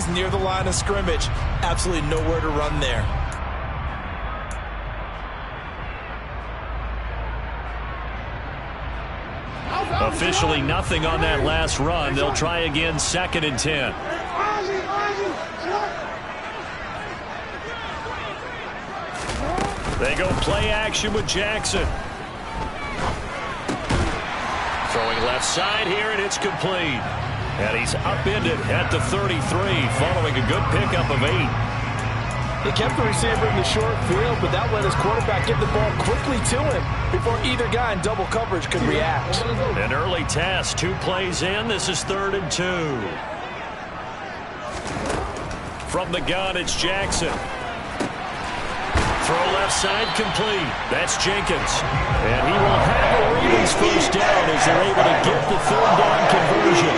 plays near the line of scrimmage. Absolutely nowhere to run there. Officially nothing on that last run. They'll try again, 2nd and 10. They go play action with Jackson. Throwing left side here, and it's complete. And he's upended at the 33, following a good pickup of 8. He kept the receiver in the short field, but that let his quarterback get the ball quickly to him before either guy in double coverage could react. An early test, 2 plays in. This is 3rd and 2. From the gun, it's Jackson. Throw left side complete. That's Jenkins. And he will have the Ravens first down as they're able to get the 3rd down conversion.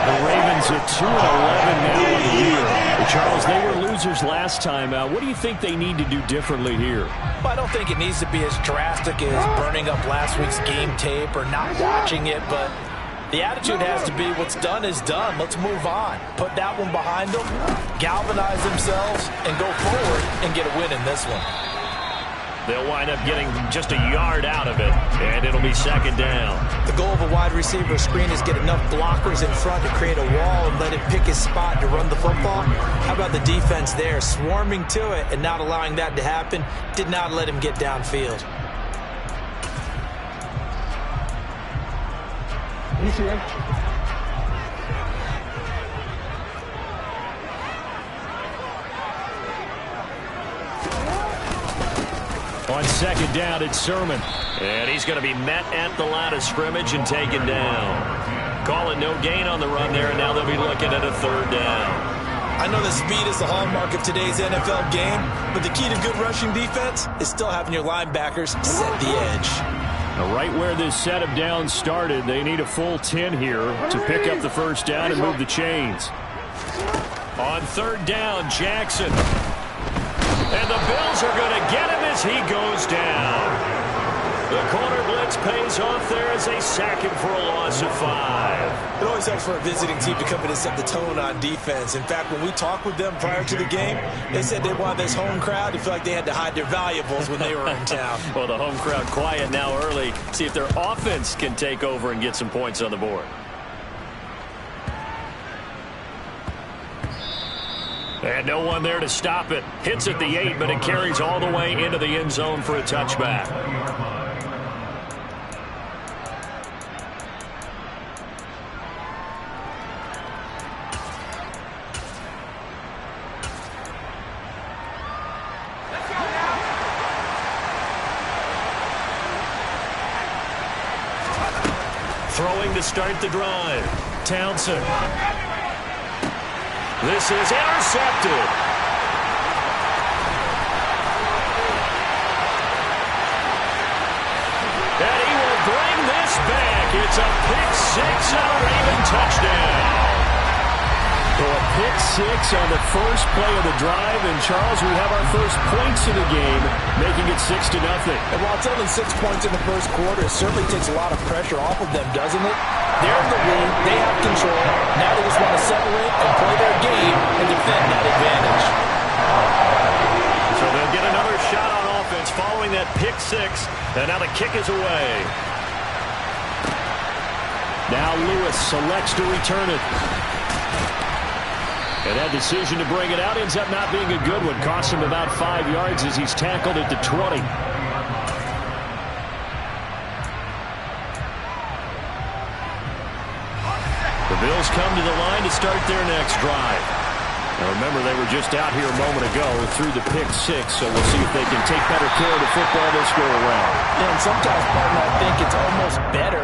The Ravens at 2-11 now in the year. Charles, they were losers last time out. What do you think they need to do differently here? Well, I don't think it needs to be as drastic as burning up last week's game tape or not watching it, but the attitude has to be what's done is done. Let's move on. Put that one behind them, galvanize themselves, and go forward and get a win in this one. They'll wind up getting just a yard out of it, and it'll be 2nd down. The goal of a wide receiver screen is get enough blockers in front to create a wall and let it pick his spot to run the football. How about the defense there, swarming to it and not allowing that to happen? Did not let him get downfield. On 2nd down, it's Sermon. And he's going to be met at the line of scrimmage and taken down. Call it no gain on the run there, and now they'll be looking at a 3rd down. I know that speed is the hallmark of today's NFL game, but the key to good rushing defense is still having your linebackers set the edge. Now, right where this set of downs started, they need a full 10 here to pick up the first down and move the chains. On 3rd down, Jackson. And the Bills are going to get him as he goes down. The corner blitz pays off there as they sack him for a loss of 5. It always helps for a visiting team to come in and set the tone on defense. In fact, when we talked with them prior to the game, they said they wanted this home crowd to feel like they had to hide their valuables when they were in town. Well, the home crowd quiet now early. See if their offense can take over and get some points on the board. And no one there to stop it. Hits at the 8, but it carries all the way into the end zone for a touchback. Throwing to start the drive. Townsend. This is intercepted. And he will bring this back. It's a pick 6 and a Raven touchdown. So a pick 6 on the first play of the drive. And, Charles, we have our first points in the game, making it 6-0. And while it's only 6 points in the first quarter, it certainly takes a lot of pressure off of them, doesn't it? They're in the lead. They have control. Now they just want to settle in and play their game and defend that advantage. So they'll get another shot on offense following that pick 6. And now the kick is away. Now Lewis selects to return it. And that decision to bring it out ends up not being a good one. Costs him about 5 yards as he's tackled at the 20. The Bills come to the line to start their next drive. Now remember, they were just out here a moment ago through the pick 6, so we'll see if they can take better care of the football this go around. Yeah, and sometimes, partner, I think it's almost better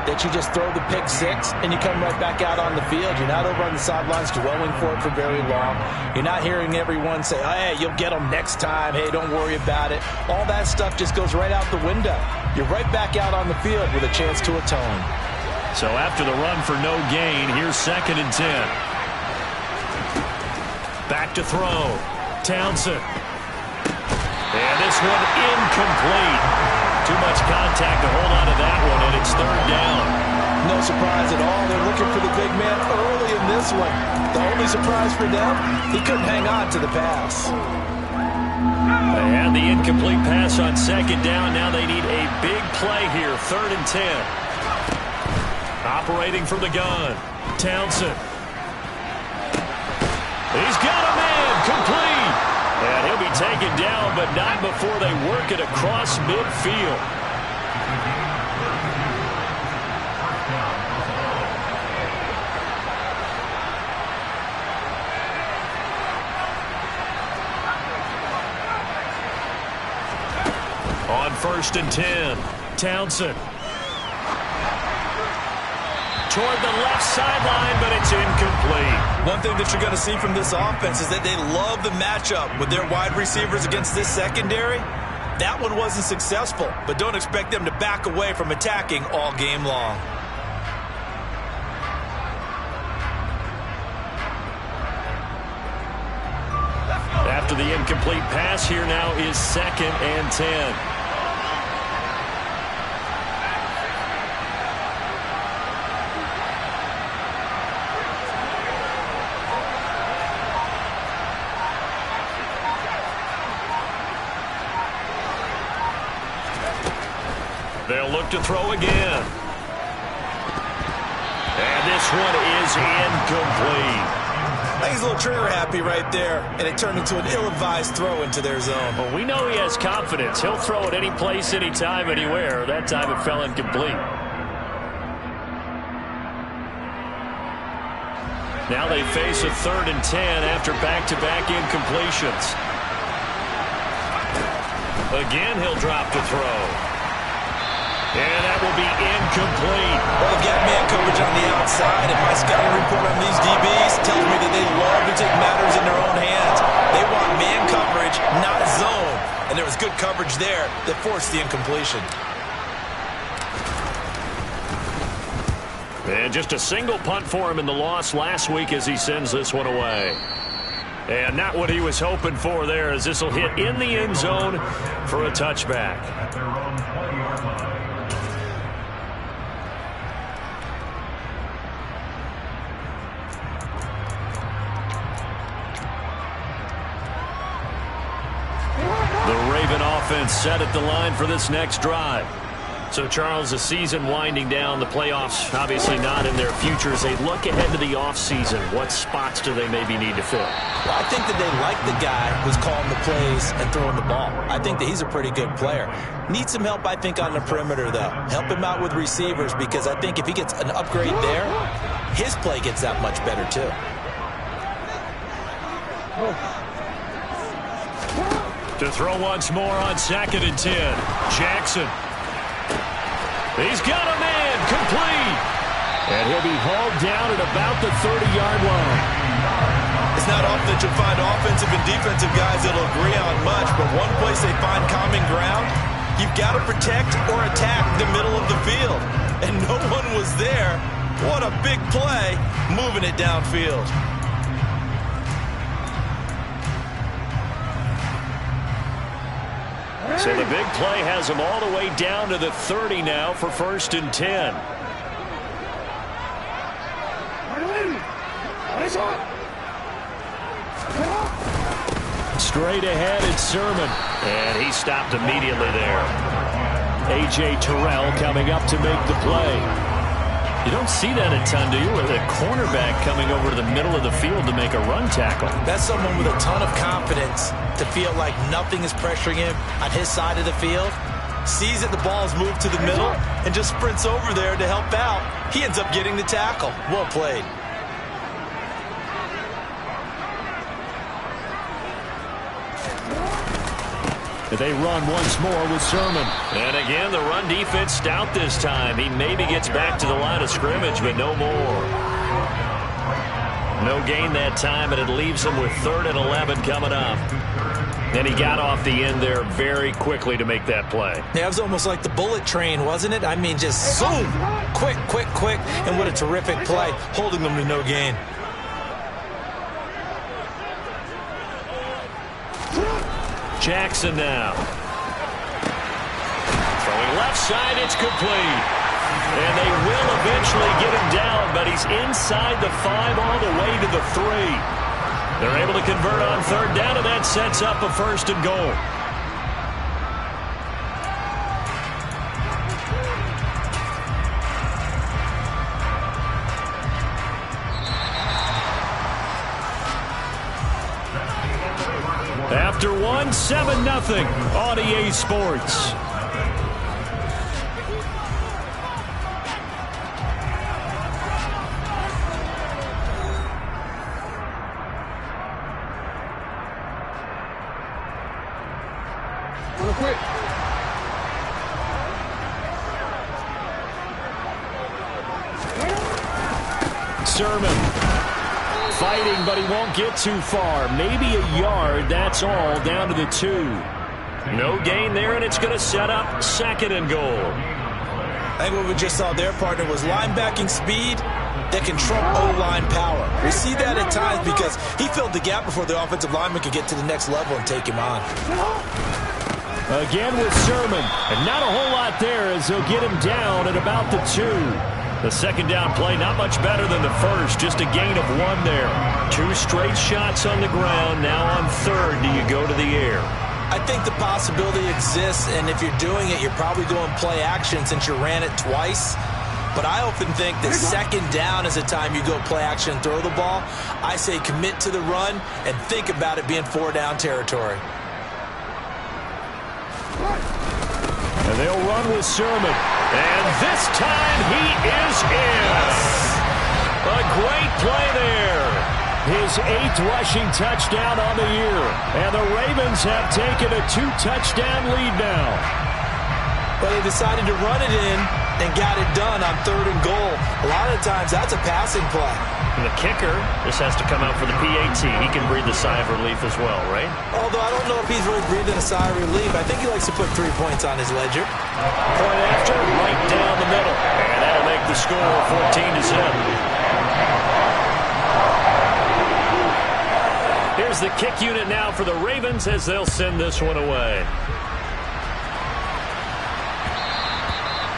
that you just throw the pick 6 and you come right back out on the field. You're not over on the sidelines dwelling for it for very long. You're not hearing everyone say, oh, hey, you'll get them next time. Hey, don't worry about it. All that stuff just goes right out the window. You're right back out on the field with a chance to atone. So after the run for no gain, here's 2nd and 10. Back to throw. Townsend. And this one incomplete. Too much contact to hold on to that one, and it's 3rd down. No surprise at all. They're looking for the big man early in this one. The only surprise for them, he couldn't hang on to the pass. They had the incomplete pass on second down. Now they need a big play here, 3rd and 10. Operating from the gun, Townsend. He's got a man, complete. And he'll be taken down, but not before they work it across midfield. On 1st and 10, Townsend. Toward the left sideline, but it's incomplete. One thing that you're going to see from this offense is that they love the matchup with their wide receivers against this secondary. That one wasn't successful, but don't expect them to back away from attacking all game long. After the incomplete pass, here now is 2nd and 10. They'll look to throw again. And this one is incomplete. I think he's a little trigger happy right there, and it turned into an ill-advised throw into their zone. Well, we know he has confidence. He'll throw it any place, anytime, anywhere. That time it fell incomplete. Now they face a 3rd and 10 after back-to-back incompletions. Again, he'll drop to throw. And that will be incomplete. Well, they've got man coverage on the outside, and my scouting report on these DBs tells me that they love to take matters in their own hands. They want man coverage, not zone. And there was good coverage there that forced the incompletion. And just a single punt for him in the loss last week as he sends this one away. And not what he was hoping for there, as this will hit in the end zone for a touchback. Offense set at the line for this next drive. So, Charles, the season winding down, the playoffs obviously not in their future. As they look ahead to the offseason, what spots do they maybe need to fill? Well, I think that they like the guy who's calling the plays and throwing the ball. I think that he's a pretty good player. Needs some help, I think, on the perimeter, though. Help him out with receivers, because I think if he gets an upgrade there, his play gets that much better, too. To throw once more on 2nd and 10. Jackson. He's got a man, complete. And he'll be hauled down at about the 30-yard line. It's not often that you'll find offensive and defensive guys that'll agree on much, but one place they find common ground, you've got to protect or attack the middle of the field. And no one was there. What a big play, moving it downfield. So the big play has them all the way down to the 30 now for 1st and 10. Straight ahead, it's Sermon. And he stopped immediately there. A.J. Terrell coming up to make the play. You don't see that a ton, do you? With a cornerback coming over to the middle of the field to make a run tackle. That's someone with a ton of confidence to feel like nothing is pressuring him on his side of the field. Sees that the ball's moved to the middle and just sprints over there to help out. He ends up getting the tackle. Well played. They run once more with Sermon. And again, the run defense stout this time. He maybe gets back to the line of scrimmage, but no more. No gain that time, and it leaves him with 3rd and 11 coming up. And he got off the end there very quickly to make that play. Yeah, it was almost like the bullet train, wasn't it? I mean, just zoom. Quick, quick, quick. And what a terrific play, holding them to no gain. Jackson now. Throwing left side, it's complete. And they will eventually get him down, but he's inside the 5 all the way to the 3. They're able to convert on third down, and that sets up a 1st and goal. After 1, 7-0 on EA Sports. Real quick. Sermon fighting, but he won't get too far. Maybe a yard, that's all, down to the 2. No gain there, and it's going to set up 2nd and goal. I think what we just saw there, partner, was linebacking speed that can trump O-line power. We see that at times because he filled the gap before the offensive lineman could get to the next level and take him on. Again with Sermon, and not a whole lot there as they'll get him down at about the 2. The 2nd down play, not much better than the 1st, just a gain of 1 there. 2 straight shots on the ground. Now on 3rd, do you go to the air? I think the possibility exists, and if you're doing it, you're probably going play action since you ran it twice. But I often think that 2nd down is the time you go play action and throw the ball. I say commit to the run and think about it being 4-down territory. And they'll run with Sermon. And this time he is in. A great play there. His 8th rushing touchdown on the year. And the Ravens have taken a 2-touchdown lead now. But they decided to run it in and got it done on 3rd and goal. A lot of times that's a passing play. And the kicker just has to come out for the PAT. He can breathe a sigh of relief as well, right? Although I don't know if he's really breathing a sigh of relief. I think he likes to put 3 points on his ledger. Point after, right down the middle. And that'll make the score 14-7. Here's the kick unit now for the Ravens as they'll send this one away.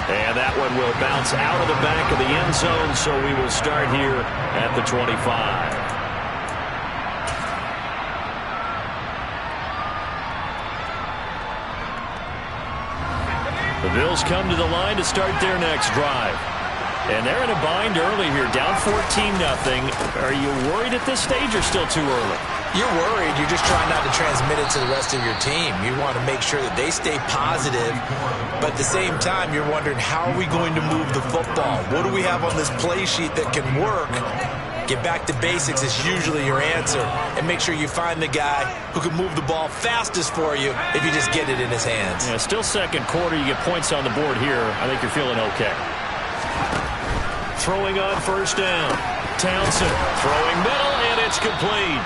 And that one will bounce out of the back of the end zone, so we will start here at the 25. The Bills come to the line to start their next drive. And they're in a bind early here, down 14-0. Are you worried at this stage or still too early? You're worried. You're just trying not to transmit it to the rest of your team. You want to make sure that they stay positive, but at the same time, you're wondering, how are we going to move the football? What do we have on this play sheet that can work? Get back to basics is usually your answer, and make sure you find the guy who can move the ball fastest for you if you just get it in his hands. Yeah, still 2nd quarter. You get points on the board here. I think you're feeling okay. Throwing on 1st down. Townsend throwing middle, and it's complete.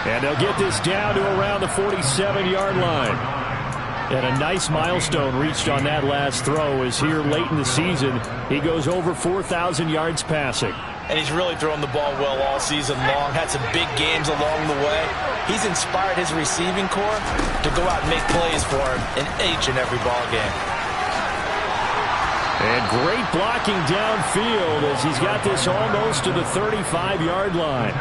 And they'll get this down to around the 47-yard line. And a nice milestone reached on that last throw as here late in the season, he goes over 4,000 yards passing. And he's really thrown the ball well all season long. Had some big games along the way. He's inspired his receiving corps to go out and make plays for him in each and every ball game. And great blocking downfield as he's got this almost to the 35-yard line.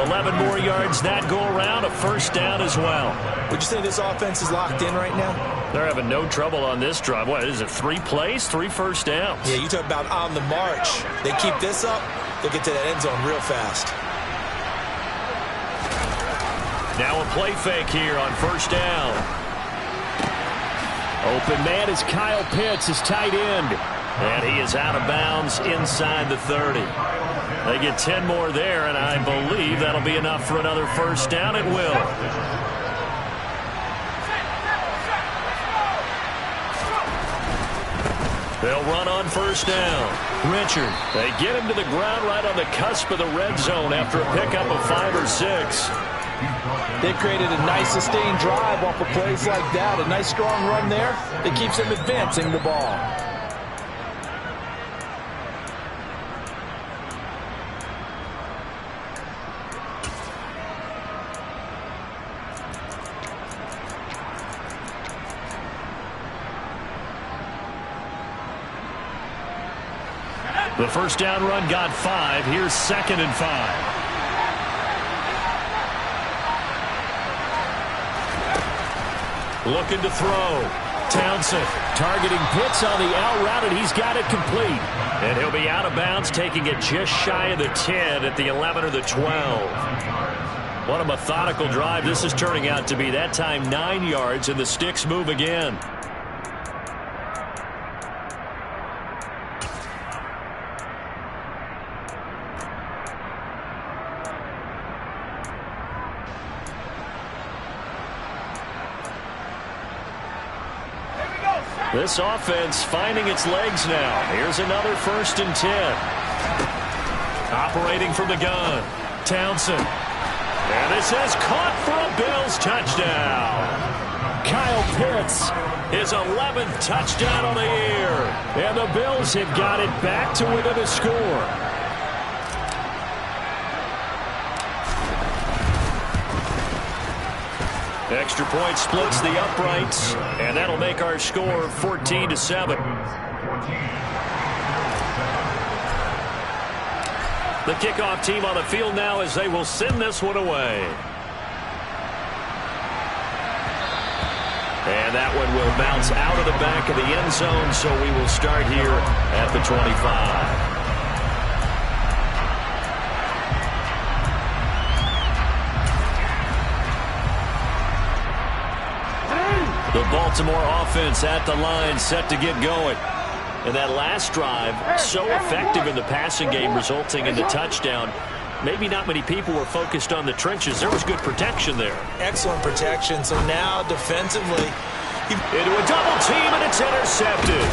11 more yards that go around, a 1st down as well. Would you say this offense is locked in right now? They're having no trouble on this drive. What is it, 3 plays, 3 first downs? Yeah, you talk about on the march. They keep this up, they'll get to that end zone real fast. Now a play fake here on 1st down. Open man is Kyle Pitts, his tight end. And he is out of bounds inside the 30. They get 10 more there, and I believe that'll be enough for another 1st down. It will. They'll run on 1st down. Richard, they get him to the ground right on the cusp of the red zone after a pickup of 5 or 6. They created a nice sustained drive off of plays like that. A nice strong run there that keeps them advancing the ball. The first down run got 5. Here's 2nd and 5. Looking to throw. Townsend targeting Pitts on the out route, and he's got it complete. And he'll be out of bounds, taking it just shy of the 10 at the 11 or the 12. What a methodical drive this is turning out to be. That time 9 yards, and the sticks move again. This offense finding its legs now. Here's another 1st and 10. Operating from the gun. Townsend. And this is caught for a Bills touchdown. Kyle Pitts, his 11th touchdown on the year. And the Bills have got it back to within a score. Extra point splits the uprights, and that'll make our score 14-7. The kickoff team on the field now as they will send this one away. And that one will bounce out of the back of the end zone, so we will start here at the 25. The Baltimore offense at the line, set to get going. And that last drive, so effective in the passing game, resulting in the touchdown. Maybe not many people were focused on the trenches. There was good protection there. Excellent protection. So now defensively, into a double team, and it's intercepted.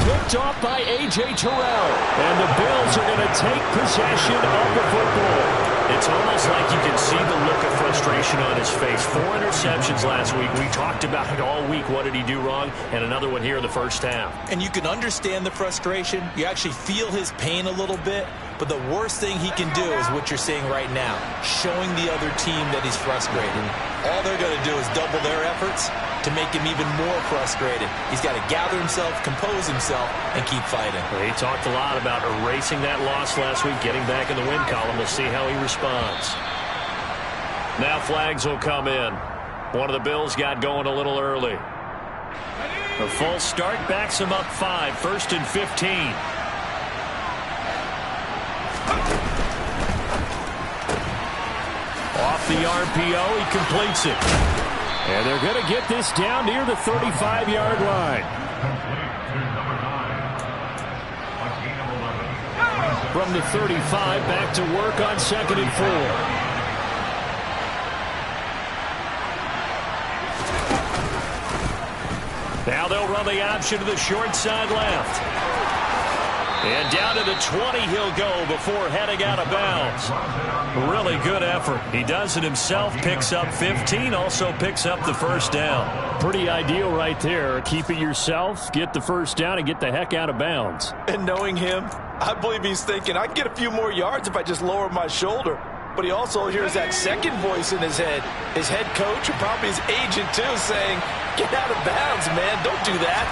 Picked off by A.J. Terrell. And the Bills are going to take possession of the football. It's almost like you can see the look of frustration on his face. 4 interceptions last week. We talked about it all week. What did he do wrong? And another one here in the first half. And you can understand the frustration. You actually feel his pain a little bit. But the worst thing he can do is what you're seeing right now, showing the other team that he's frustrated. All they're going to do is double their efforts to make him even more frustrated. He's got to gather himself, compose himself, and keep fighting. Well, he talked a lot about erasing that loss last week, getting back in the win column. We'll see how he responds. Now flags will come in. One of the Bills got going a little early. The full start backs him up 5, 1st and 15. Off the RPO, he completes it. And they're going to get this down near the 35-yard line. From the 35, back to work on 2nd and 4. Now they'll run the option to the short side left. And down to the 20 he'll go before heading out of bounds. Really good effort. He does it himself, picks up 15, also picks up the first down. Pretty ideal right there. Keep it yourself, get the first down, and get the heck out of bounds. And knowing him, I believe he's thinking, I can get a few more yards if I just lower my shoulder. But he also hears that second voice in his head. His head coach, or probably his agent too, saying, get out of bounds, man. Don't do that.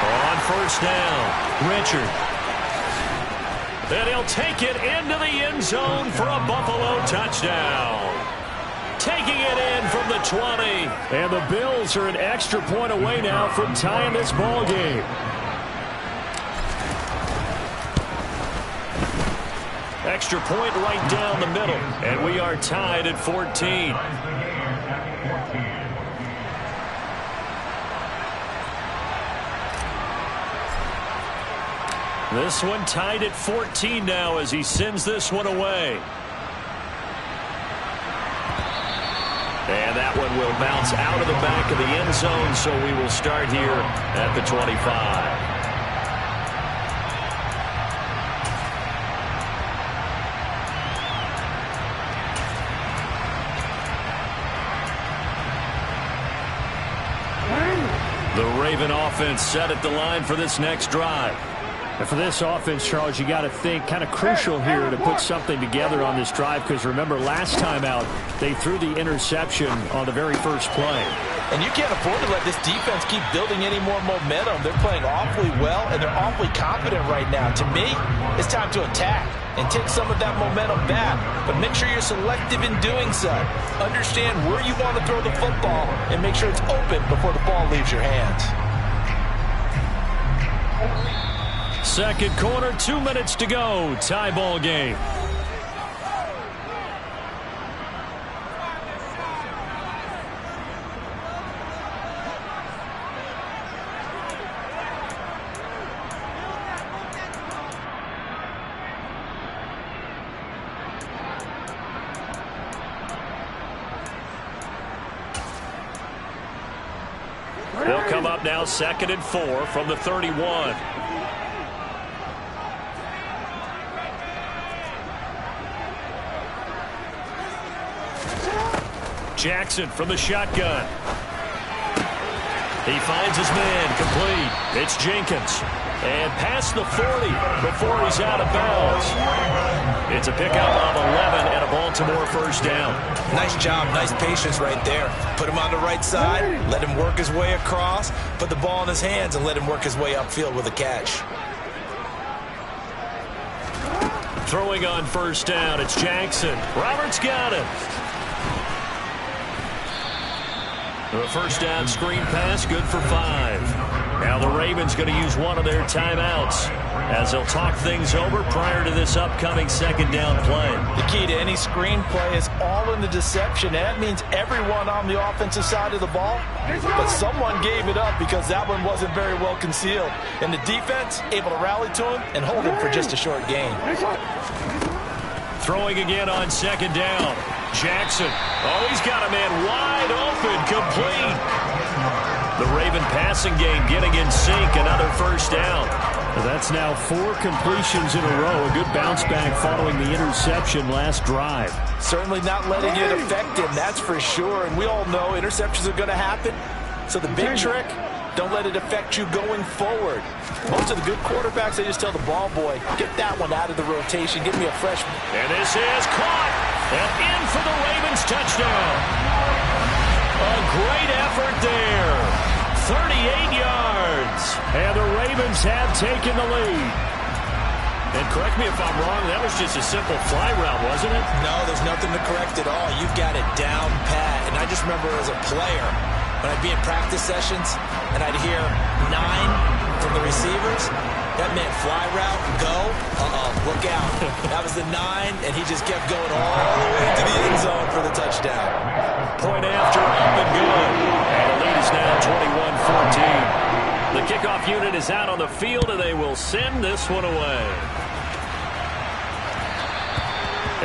On first down, Richard. And he'll take it into the end zone for a Buffalo touchdown. Taking it in from the 20. And the Bills are an extra point away now from tying this ball game. Extra point right down the middle. And we are tied at 14. This one tied at 14 now as he sends this one away. And that one will bounce out of the back of the end zone, so we will start here at the 25. The Raven offense set at the line for this next drive. And for this offense, Charles, you got to think kind of crucial here to put something together on this drive, because remember last time out they threw the interception on the very first play. And you can't afford to let this defense keep building any more momentum. They're playing awfully well, and they're awfully confident right now. To me, it's time to attack and take some of that momentum back. But make sure you're selective in doing so. Understand where you want to throw the football and make sure it's open before the ball leaves your hands. Second quarter, 2 minutes to go. Tie ball game. They'll come up now 2nd and 4 from the 31. Jackson from the shotgun. He finds his man, complete. It's Jenkins. And past the 40 before he's out of bounds. It's a pickup of 11 and a Baltimore first down. Nice job, nice patience right there. Put him on the right side, let him work his way across, put the ball in his hands, and let him work his way upfield with a catch. Throwing on first down, it's Jackson. Roberts got him. The first down screen pass, good for 5. Now the Ravens going to use one of their timeouts as they'll talk things over prior to this upcoming second down play. The key to any screen play is all in the deception. That means everyone on the offensive side of the ball, but someone gave it up because that one wasn't very well concealed. And the defense able to rally to him and hold him for just a short gain. Throwing again on second down. Jackson. Oh, he's got a man wide open, complete. The Raven passing game getting in sync, another first down. Well, that's now 4 completions in a row. A good bounce back following the interception last drive. Certainly not letting it affect him, that's for sure. And we all know interceptions are going to happen. So the big trick, don't let it affect you going forward. Most of the good quarterbacks, they just tell the ball boy, get that one out of the rotation, give me a fresh. And this is caught and in for the Ravens touchdown. A great effort there. 38 yards. And the Ravens have taken the lead. And correct me if I'm wrong, that was just a simple fly route, wasn't it? No, there's nothing to correct at all. You've got it down pat. And I just remember as a player, when I'd be in practice sessions and I'd hear 9 from the receivers, that meant fly route, go, look out. That was the 9, and he just kept going all the way to the end zone for the touchdown. Point after, up and good. And the lead is now 21-14. The kickoff unit is out on the field, and they will send this one away.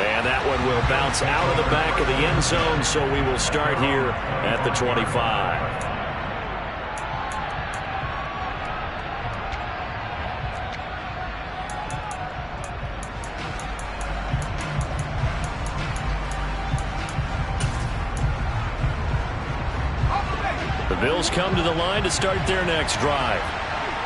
And that one will bounce out of the back of the end zone, so we will start here at the 25. The Bills come to the line to start their next drive.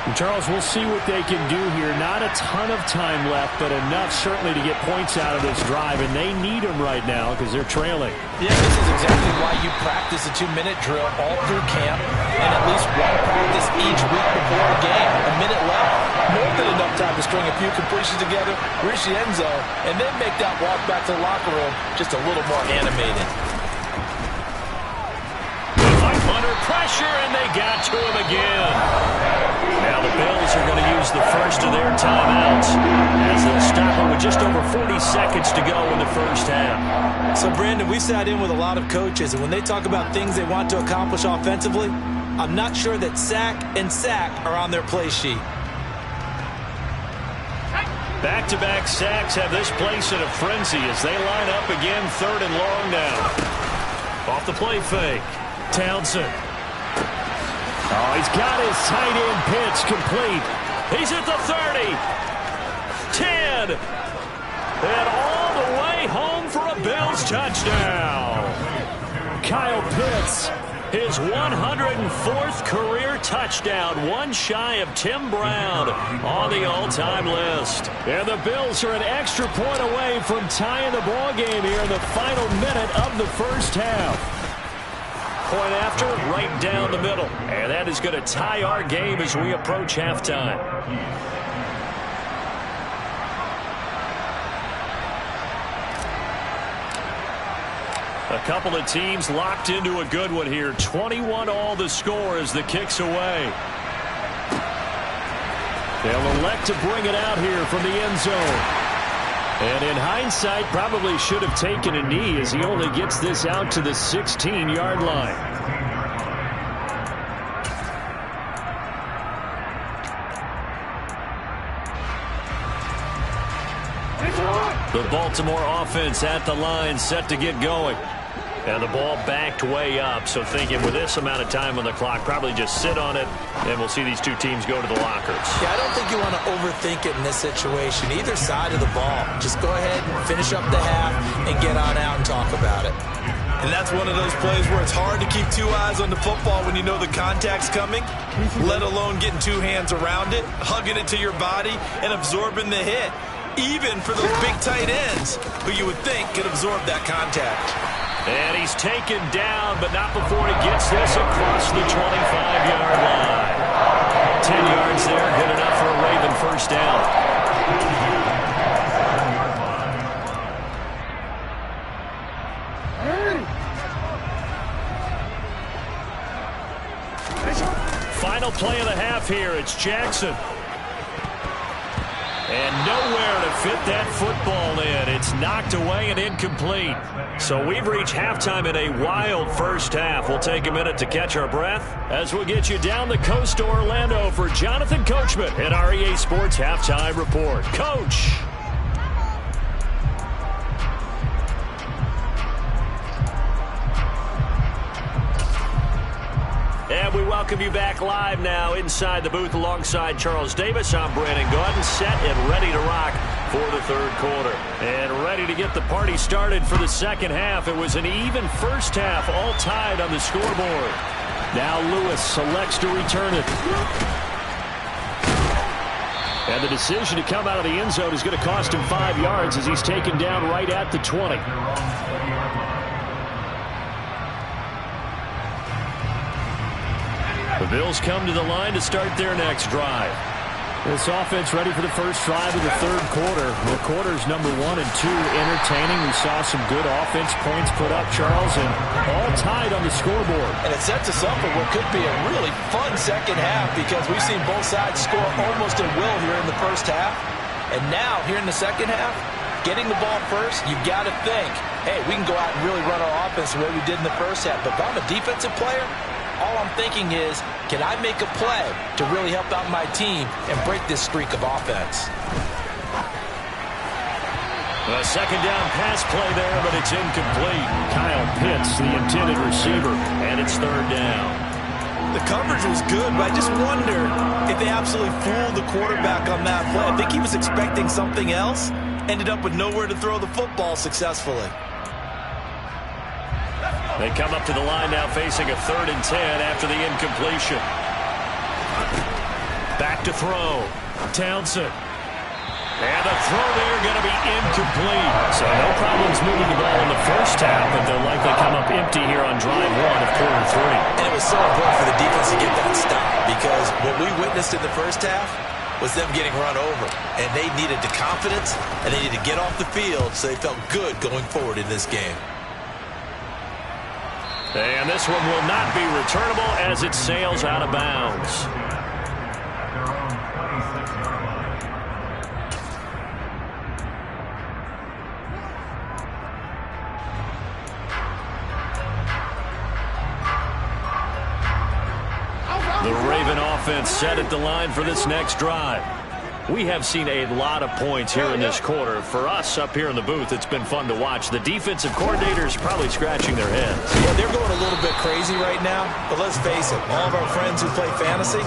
And Charles, we'll see what they can do here. Not a ton of time left, but enough certainly to get points out of this drive, and they need them right now because they're trailing. Yeah, this is exactly why you practice a 2-minute drill all through camp and at least one practice each week before a game. A minute left, more than enough time to string a few completions together, reach the end zone, and then make that walk back to the locker room just a little more animated. Under pressure, and they got to him again. Now the Bills are going to use the first of their timeouts as they'll stop it with just over 40 seconds to go in the first half. So, Brandon, we sat in with a lot of coaches, and when they talk about things they want to accomplish offensively, I'm not sure that sack and sack are on their play sheet. Back-to-back sacks have this place in a frenzy as they line up again, 3rd and long now. Off the play fake. Townsend. Oh, he's got his tight end pitch complete. He's at the 30. 10. And all the way home for a Bills touchdown. Kyle Pitts His 104th career touchdown, one shy of Tim Brown on the all-time list. And the Bills are an extra point away from tying the ball game here in the final minute of the first half. Point after, right down the middle. And that is going to tie our game as we approach halftime. A couple of teams locked into a good one here. 21-all the score as the kick's away. They'll elect to bring it out here from the end zone. And in hindsight, probably should have taken a knee as he only gets this out to the 16-yard line. The Baltimore offense at the line, set to get going. And the ball backed way up, so thinking with this amount of time on the clock, probably just sit on it, and we'll see these two teams go to the lockers. Yeah, I don't think you want to overthink it in this situation. Either side of the ball. Just go ahead and finish up the half and get on out and talk about it. And that's one of those plays where it's hard to keep two eyes on the football when you know the contact's coming, let alone getting two hands around it, hugging it to your body, and absorbing the hit. Even for those big tight ends who you would think could absorb that contact. And he's taken down, but not before he gets this across the 25-yard line. 10 yards there, good enough for a Raven first down. Final play of the half here. It's Jackson. And nowhere to fit that football in. It's knocked away and incomplete. So we've reached halftime in a wild first half. We'll take a minute to catch our breath as we'll get you down the coast to Orlando for Jonathan Coachman at our EA Sports Halftime Report. Coach. And we welcome you back live now inside the booth alongside Charles Davis. I'm Brandon Gaudin, set and ready to rock for the third quarter. And ready to get the party started for the second half. It was an even first half, all tied on the scoreboard. Now Lewis selects to return it. And the decision to come out of the end zone is going to cost him 5 yards as he's taken down right at the 20. The Bills come to the line to start their next drive. This offense ready for the first drive of the third quarter. The quarters number 1 and 2 entertaining. We saw some good offense points put up, Charles, and all tied on the scoreboard. And it sets us up for what could be a really fun second half because we've seen both sides score almost at will here in the first half. And now, here in the second half, getting the ball first, you've got to think, hey, we can go out and really run our offense the way we did in the first half. But if I'm a defensive player, all I'm thinking is, can I make a play to really help out my team and break this streak of offense? A second down pass play there, but it's incomplete. Kyle Pitts, the intended receiver, and it's third down. The coverage was good, but I just wonder if they absolutely fooled the quarterback on that play. I think he was expecting something else, ended up with nowhere to throw the football successfully. They come up to the line now facing a 3rd and 10 after the incompletion. Back to throw. Townsend. And the throw there going to be incomplete. So no problems moving the ball in the first half, but they'll likely come up empty here on drive 1 of quarter 3. And it was so important for the defense to get that stop because what we witnessed in the first half was them getting run over. And they needed the confidence, and they needed to get off the field so they felt good going forward in this game. And this one will not be returnable as it sails out of bounds. The Raven offense set at the line for this next drive. We have seen a lot of points here in this quarter. For us up here in the booth, it's been fun to watch. The defensive coordinators probably scratching their heads. Yeah, they're going a little bit crazy right now, but let's face it, all of our friends who play fantasy,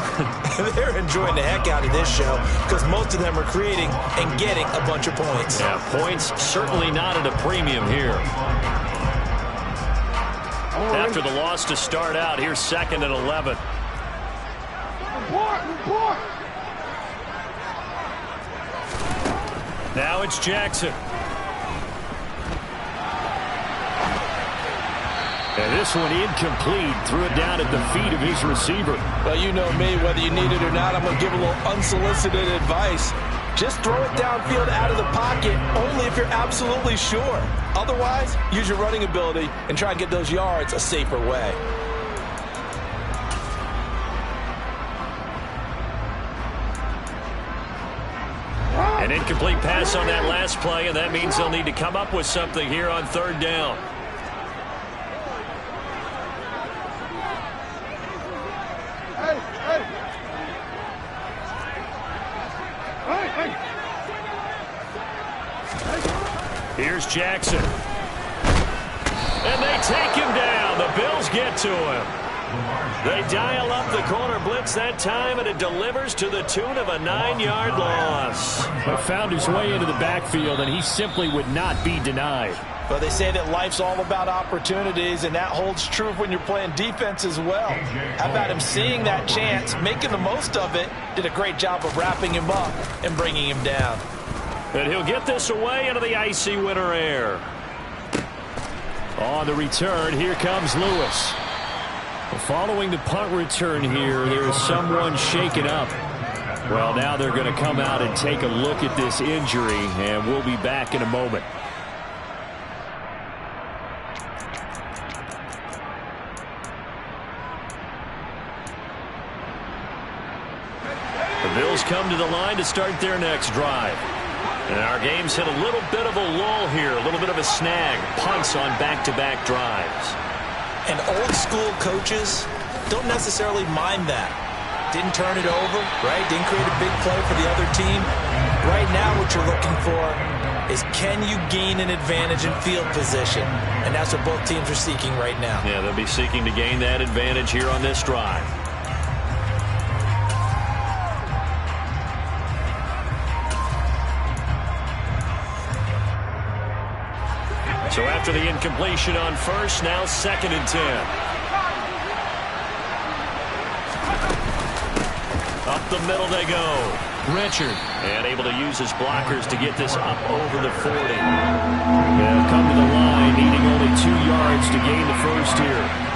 they're enjoying the heck out of this show because most of them are creating and getting a bunch of points. Yeah, points certainly not at a premium here. After the loss to start out, here's 2nd and 11. Now it's Jackson. And this one incomplete. Threw it down at the feet of his receiver. Well, you know me, whether you need it or not, I'm going to give a little unsolicited advice. Just throw it downfield out of the pocket, only if you're absolutely sure. Otherwise, use your running ability and try and get those yards a safer way. An incomplete pass on that last play, and that means they'll need to come up with something here on 3rd down. Here's Jackson. And they take him down. The Bills get to him. They dial up the corner blitz that time, and it delivers to the tune of a 9-yard loss. But found his way into the backfield, and he simply would not be denied. But they say that life's all about opportunities, and that holds true when you're playing defense as well. How about him seeing that chance, making the most of it, did a great job of wrapping him up and bringing him down. And he'll get this away into the icy winter air. On the return, here comes Lewis. Following the punt return here, there is someone shaken up. Well, now they're going to come out and take a look at this injury, and we'll be back in a moment. The Bills come to the line to start their next drive. And our game's hit a little bit of a lull here, a little bit of a snag. Punts on back-to-back drives. And old-school coaches don't necessarily mind that. Didn't turn it over, right? Didn't create a big play for the other team. Right now what you're looking for is, can you gain an advantage in field position? And that's what both teams are seeking right now. Yeah, they'll be seeking to gain that advantage here on this drive. So after the incompletion on first, now 2nd and 10. Up the middle they go. Richard. And able to use his blockers to get this up over the 40. They'll come to the line, needing only 2 yards to gain the first here.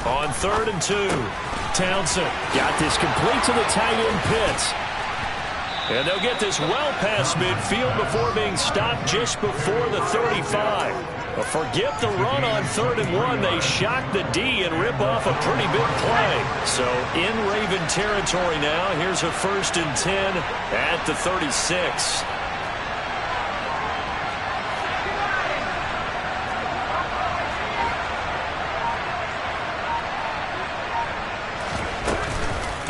On 3rd and 2. Townsend Got this complete to the tight end Pitts. And they'll get this well past midfield before being stopped just before the 35. But forget the run on 3rd and 1. They shock the D and rip off a pretty big play. So in Raven territory now. Here's a 1st and 10 at the 36.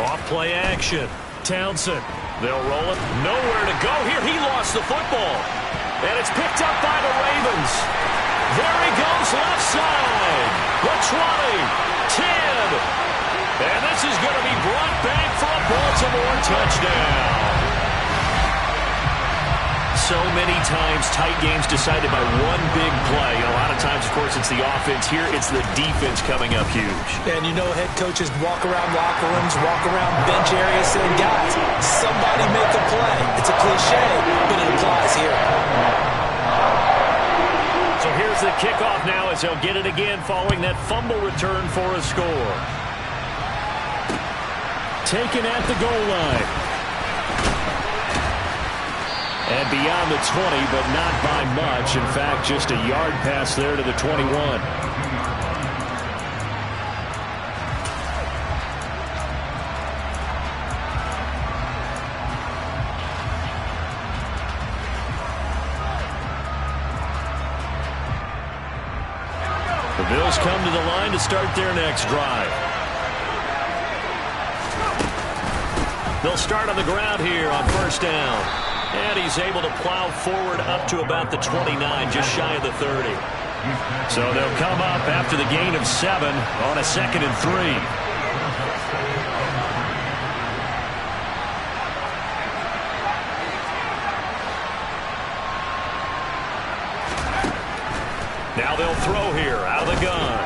Off-play action. Townsend. They'll roll it. Nowhere to go here. He lost the football. And it's picked up by the Ravens. There he goes left side. The 20. 10. And this is going to be brought back for a Baltimore touchdown. So many times tight games decided by one big play. A lot of times, of course, it's the offense. Here, it's the defense coming up huge. And you know head coaches walk around locker rooms, walk around bench areas saying, guys, somebody make a play. It's a cliche, but it applies here. So here's the kickoff now as they'll get it again following that fumble return for a score. Taken at the goal line. And beyond the 20, but not by much. In fact, just a yard pass there to the 21. The Bills come to the line to start their next drive. They'll start on the ground here on first down. And he's able to plow forward up to about the 29, just shy of the 30. So they'll come up after the gain of 7 on a 2nd and 3. Now they'll throw here out of the gun.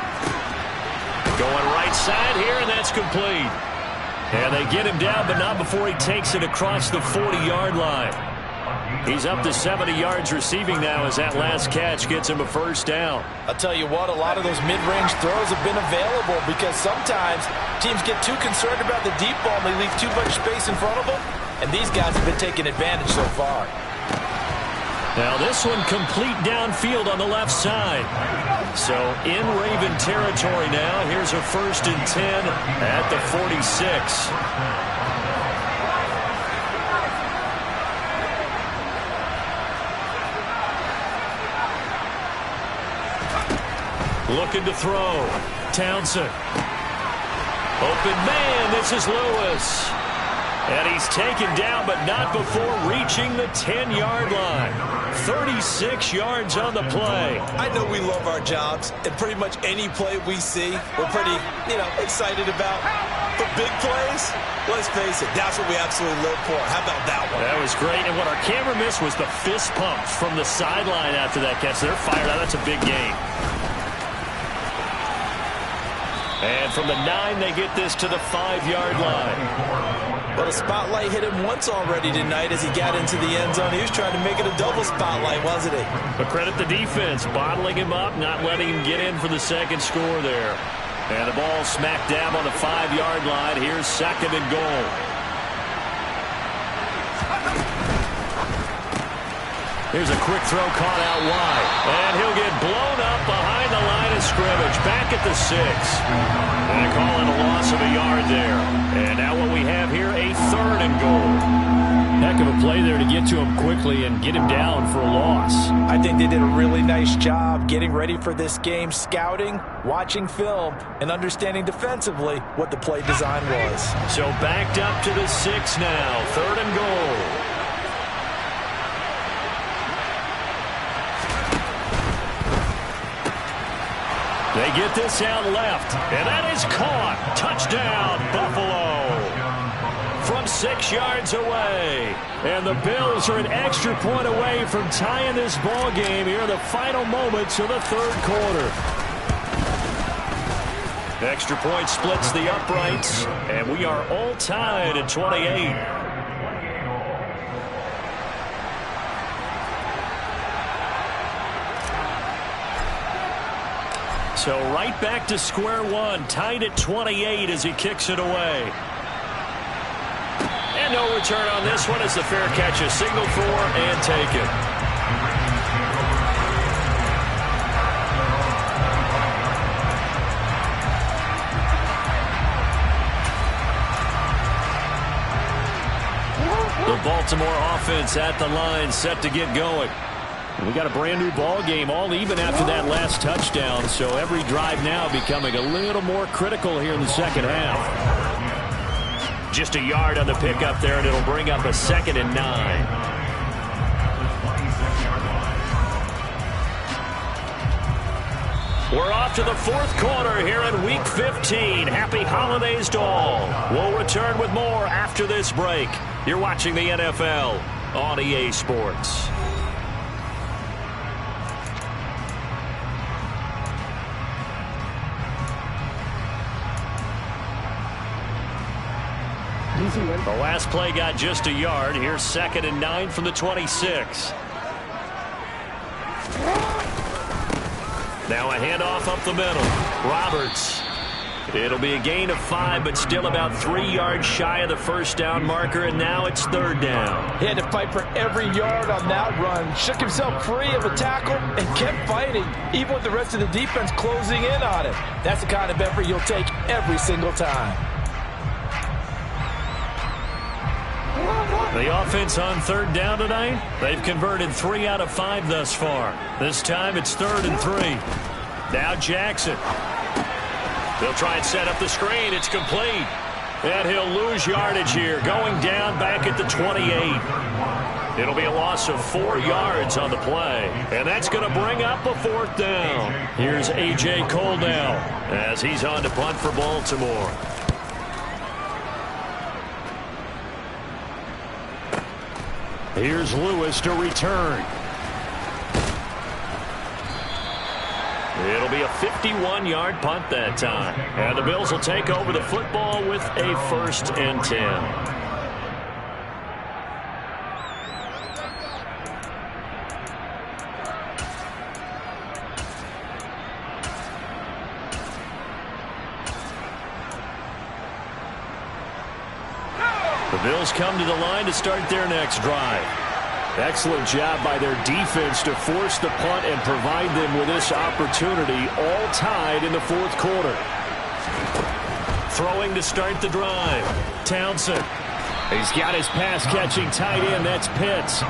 Going right side here, and that's complete. And they get him down, but not before he takes it across the 40-yard line. He's up to 70 yards receiving now as that last catch gets him a first down. I'll tell you what, a lot of those mid-range throws have been available because sometimes teams get too concerned about the deep ball and they leave too much space in front of them, and these guys have been taking advantage so far. Now this one complete downfield on the left side. So in Raven territory now. Here's a 1st and 10 at the 46. Looking to throw. Townsend. Open man. This is Lewis. And he's taken down, but not before reaching the 10-yard line. 36 yards on the play. I know we love our jobs, and pretty much any play we see, we're pretty, excited about. But big plays, let's face it, that's what we absolutely live for. How about that one? That was great, and what our camera missed was the fist pump from the sideline after that catch. They're fired out. That's a big gain. And from the 9, they get this to the 5-yard line. But a spotlight hit him once already tonight as he got into the end zone. He was trying to make it a double spotlight, wasn't he? But credit the defense, bottling him up, not letting him get in for the second score there. And the ball smack dab on the 5-yard line. Here's 2nd and goal. Here's a quick throw caught out wide. And he'll get blown up behind the line of scrimmage. Back at the 6. And they call it a loss of a yard there. And now what we have here, a 3rd and goal. Heck of a play there to get to him quickly and get him down for a loss. I think they did a really nice job getting ready for this game, scouting, watching film, and understanding defensively what the play design was. So backed up to the 6 now. 3rd and goal. They get this out left, and that is caught. Touchdown, Buffalo. From 6 yards away. And the Bills are an extra point away from tying this ball game here in the final moments of the 3rd quarter. Extra point splits the uprights, and we are all tied at 28. So right back to square one, tied at 28 as he kicks it away. And no return on this one as the fair catch is signaled for and taken. The Baltimore offense at the line, set to get going. We got a brand new ball game, all even after that last touchdown. So every drive now becoming a little more critical here in the second half. Just a yard on the pickup there, and it'll bring up a 2nd and 9. We're off to the 4th quarter here in Week 15. Happy holidays to all. We'll return with more after this break. You're watching the NFL on EA Sports. The last play got just a yard. Here's 2nd and 9 from the 26. Now a handoff up the middle. Roberts. It'll be a gain of 5, but still about 3 yards shy of the first down marker, and now it's 3rd down. He had to fight for every yard on that run. Shook himself free of a tackle and kept fighting, even with the rest of the defense closing in on it. That's the kind of effort you'll take every single time. The offense on 3rd down tonight, they've converted 3 out of 5 thus far. This time it's 3rd and 3. Now Jackson. They'll try and set up the screen. It's complete. And he'll lose yardage here, going down back at the 28. It'll be a loss of 4 yards on the play. And that's going to bring up a 4th down. Here's A.J. Cole now as he's on to punt for Baltimore. Here's Lewis to return. It'll be a 51-yard punt that time. And the Bills will take over the football with a 1st and 10. The Bills come to the line to start their next drive. Excellent job by their defense to force the punt and provide them with this opportunity, all tied in the 4th quarter. Throwing to start the drive. Townsend. He's got his pass-catching tight end. That's Pitts.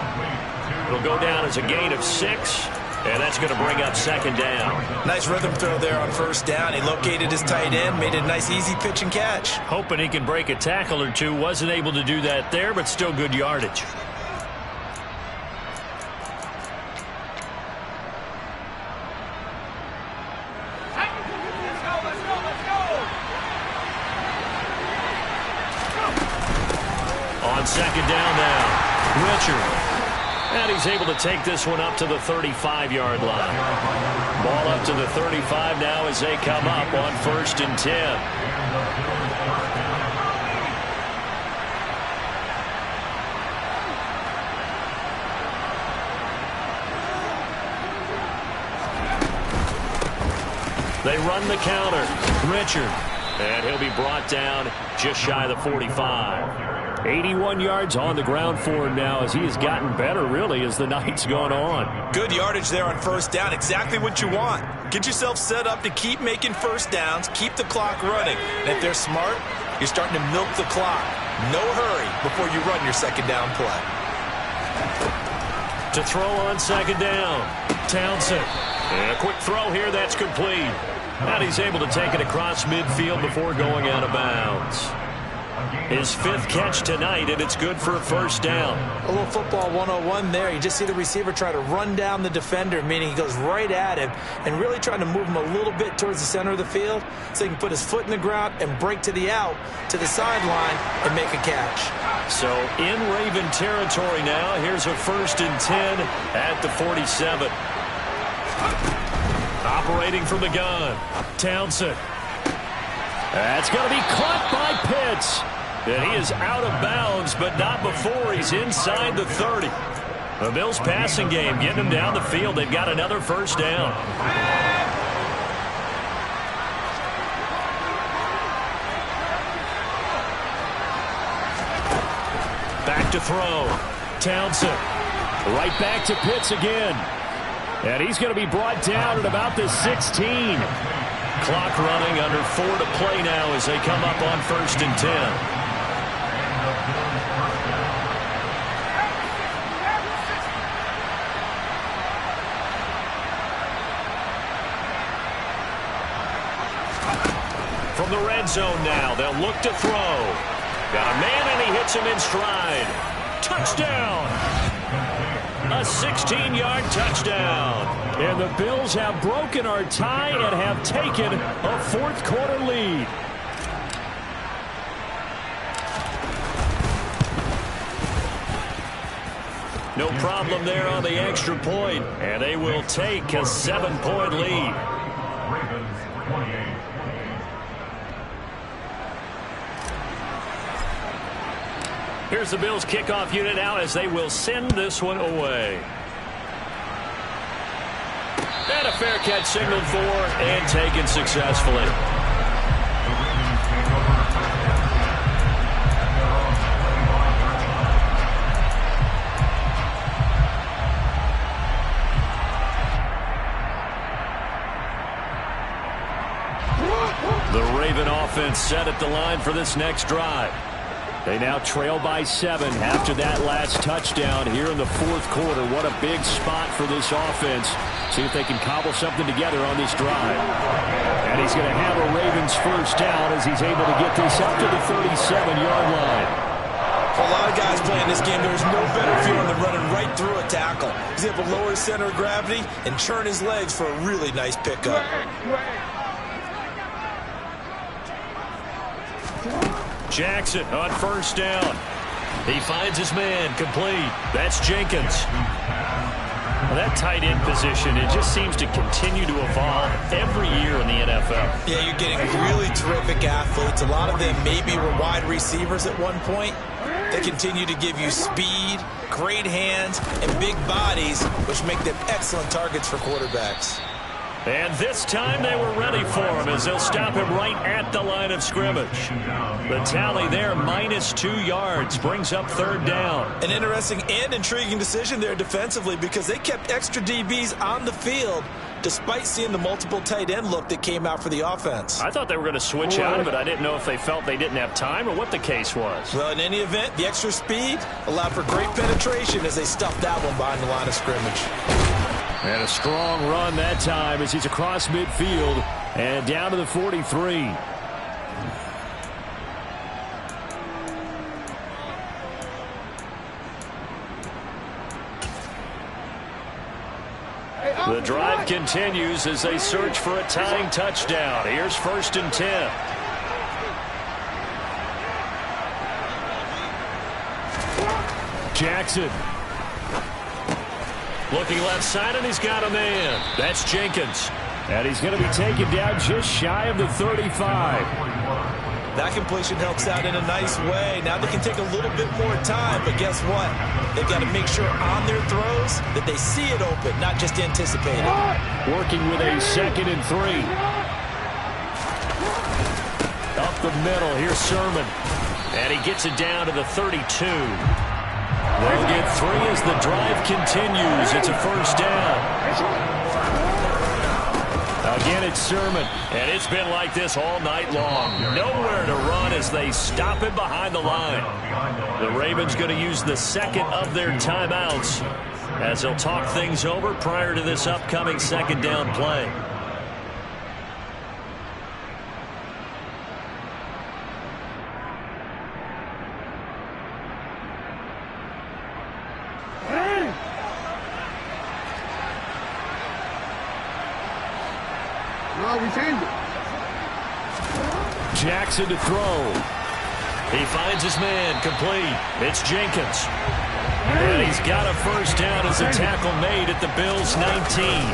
It'll go down as a gain of 6, and that's going to bring up 2nd down. Nice rhythm throw there on 1st down. He located his tight end, made a nice easy pitch and catch. Hoping he can break a tackle or two. Wasn't able to do that there, but still good yardage. On 2nd down now, Richard. And he's able to take this one up to the 35-yard line. Ball up to the 35 now as they come up on 1st and 10. They run the counter. Richard. And he'll be brought down just shy of the 45. 81 yards on the ground for him now as he has gotten better, really, as the night's gone on. Good yardage there on 1st down. Exactly what you want. Get yourself set up to keep making 1st downs, keep the clock running. And if they're smart, you're starting to milk the clock. No hurry before you run your 2nd down play. To throw on 2nd down, Townsend. And a quick throw here, that's complete. And he's able to take it across midfield before going out of bounds. His 5th catch tonight, and it's good for a 1st down. A little football 101 there. You just see the receiver try to run down the defender, meaning he goes right at him and really trying to move him a little bit towards the center of the field so he can put his foot in the ground and break to the out, to the sideline, and make a catch. So in Raven territory now, here's a 1st and 10 at the 47. Operating from the gun, Townsend. That's going to be caught by Pitts. And he is out of bounds, but not before he's inside the 30. The Bills passing game getting him down the field. They've got another 1st down. Back to throw. Townsend. Right back to Pitts again. And he's going to be brought down at about the 16. Clock running, under 4 to play now as they come up on 1st and 10. From the red zone now, they'll look to throw. Got a man and he hits him in stride. Touchdown! A 16-yard touchdown. And the Bills have broken our tie and have taken a 4th quarter lead. No problem there on the extra point, and they will take a 7-point lead. Ravens 28. Here's the Bills kickoff unit now as they will send this one away. And a fair catch signaled for and taken successfully. The Raven offense set at the line for this next drive. They now trail by 7 after that last touchdown here in the fourth quarter. What a big spot for this offense. See if they can cobble something together on this drive. And he's going to have a Ravens first down as he's able to get this up to the 37-yard line. For a lot of guys playing this game, there's no better feeling than running right through a tackle. He's able to lower his center of gravity and churn his legs for a really nice pickup. Jackson on first down. He finds his man complete. That's Jenkins. Well, that tight end position, it just seems to continue to evolve every year in the NFL. Yeah, you're getting really terrific athletes. A lot of them maybe were wide receivers at one point. They continue to give you speed, great hands, and big bodies, which make them excellent targets for quarterbacks. And this time they were ready for him as they'll stop him right at the line of scrimmage. The tally there, -2 yards, brings up third down. An interesting and intriguing decision there defensively because they kept extra DBs on the field despite seeing the multiple tight end look that came out for the offense. I thought they were going to switch out of it. I didn't know if they felt they didn't have time or what the case was. Well, in any event, the extra speed allowed for great penetration as they stuffed that one behind the line of scrimmage. And a strong run that time as he's across midfield and down to the 43. The drive continues as they search for a tying touchdown. Here's 1st and 10. Jackson. Looking left side, and he's got a man. That's Jenkins. And he's going to be taken down just shy of the 35. That completion helps out in a nice way. Now they can take a little bit more time, but guess what? They've got to make sure on their throws that they see it open, not just anticipate it. Working with a 2nd and 3. Up the middle, here's Sermon. And he gets it down to the 32. They'll get 3 as the drive continues. It's a first down. Again, it's Sermon. And it's been like this all night long. Nowhere to run as they stop it behind the line. The Ravens going to use the 2nd of their timeouts as they'll talk things over prior to this upcoming 2nd down play. Jackson to throw. He finds his man complete. It's Jenkins. And he's got a first down as a tackle made at the Bills' 19.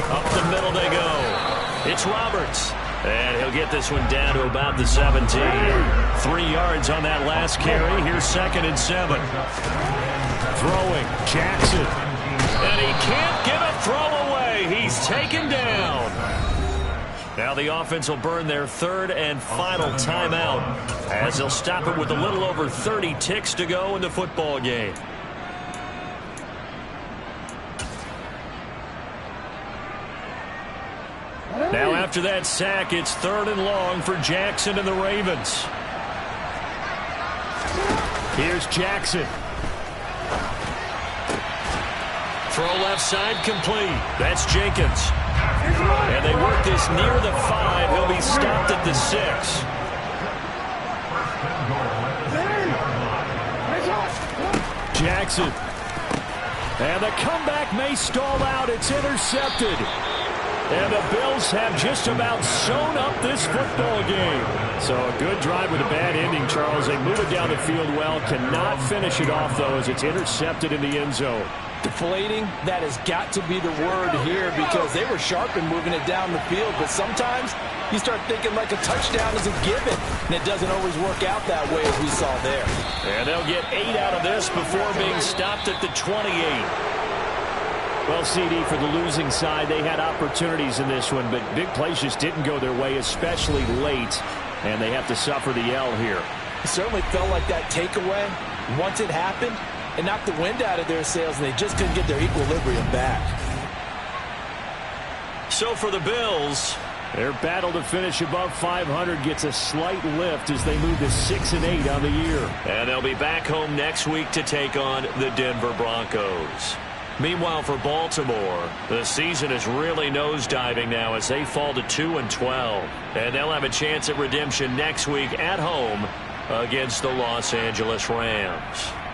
Up the middle they go. It's Roberts. And he'll get this one down to about the 17. 3 yards on that last carry. Here's 2nd and 7. Throwing. Jackson. And he can't get a throw away. He's taken down. Now the offense will burn their 3rd and final timeout as they'll stop it with a little over 30 ticks to go in the football game. Now after that sack, it's 3rd and long for Jackson and the Ravens. Here's Jackson. Throw left side complete. That's Jenkins. And they work this near the 5. He'll be stopped at the 6. Jackson. And the comeback may stall out. It's intercepted. And the Bills have just about sewn up this football game. So a good drive with a bad ending, Charles. They move it down the field well. Cannot finish it off, though, as it's intercepted in the end zone. Deflating, that has got to be the word here because they were sharp in moving it down the field. But sometimes you start thinking like a touchdown is a given, and it doesn't always work out that way as we saw there. And they'll get 8 out of this before being stopped at the 28. Well, CD, for the losing side, they had opportunities in this one, but big plays just didn't go their way, especially late, and they have to suffer the L here. It certainly felt like that takeaway, once it happened, it knocked the wind out of their sails, and they just couldn't get their equilibrium back. So for the Bills, Their battle to finish above 500 gets a slight lift as they move to 6-8 on the year. And they'll be back home next week to take on the Denver Broncos. Meanwhile, for Baltimore, the season is really nosediving now as they fall to 2-12. And they'll have a chance at redemption next week at home against the Los Angeles Rams.